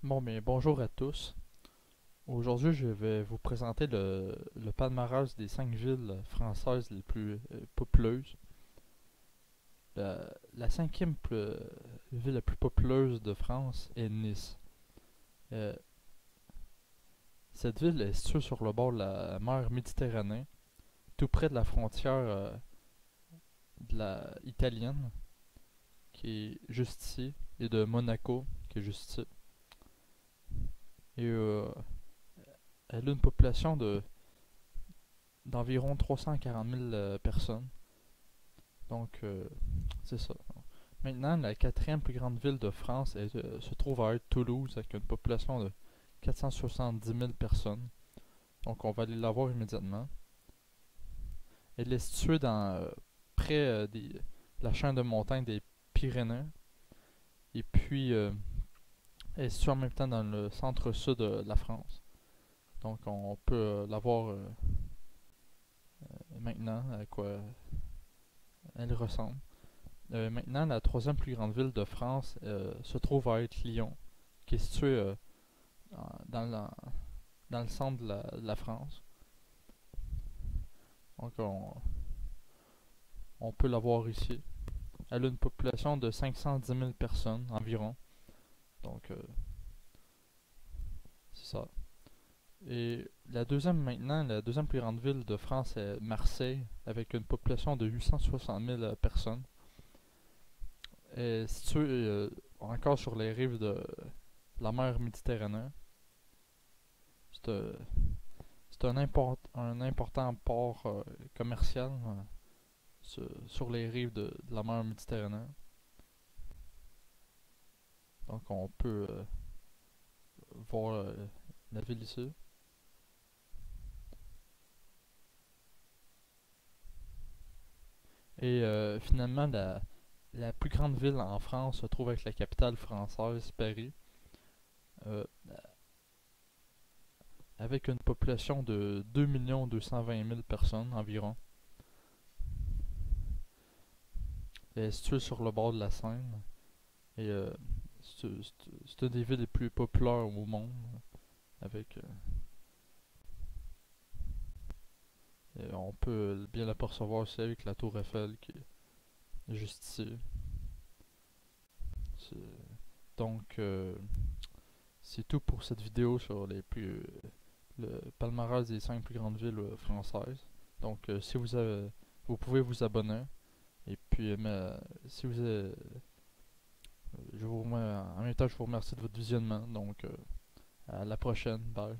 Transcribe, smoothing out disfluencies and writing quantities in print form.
Bon, mais bonjour à tous. Aujourd'hui, je vais vous présenter le palmarès des 5 villes françaises les plus populeuses. La cinquième ville la plus populeuse de France est Nice. Euh, cette ville est située sur le bord de la mer Méditerranée, tout près de la frontière de la italienne, qui est juste ici, et de Monaco, qui est juste ici. Et elle a une population d'environ 340 000 personnes. Donc, c'est ça. Maintenant, la quatrième plus grande ville de France se trouve à être Toulouse, avec une population de 470 000 personnes. Donc, on va aller la voir immédiatement. Elle est située près de la chaîne de montagnes des Pyrénées. Et puis, elle est située en même temps dans le centre-sud de la France. Donc, on peut la voir maintenant, à quoi elle ressemble. Maintenant, la troisième plus grande ville de France se trouve à être Lyon, qui est située dans, dans le centre de la France. Donc, on peut la voir ici. Elle a une population de 510 000 personnes environ. Donc, c'est ça. Et la deuxième plus grande ville de France est Marseille, avec une population de 860 000 personnes. Elle est située encore sur les rives de la mer Méditerranée. C'est un important port commercial sur les rives de la mer Méditerranée. Donc on peut voir la ville ici. Et finalement, la plus grande ville en France se trouve avec la capitale française, Paris, euh, avec une population de 2 220 000 personnes environ. Elle est située sur le bord de la Seine. Et c'est une des villes les plus populaires au monde. Avec, on peut bien l'apercevoir aussi avec la tour Eiffel qui est juste ici. C'est- Donc, c'est tout pour cette vidéo sur le palmarès des 5 plus grandes villes françaises. Donc, si vous avez, vous pouvez vous abonner. Et puis, si vous avez, en même temps, je vous remercie de votre visionnement. Donc, à la prochaine. Bye.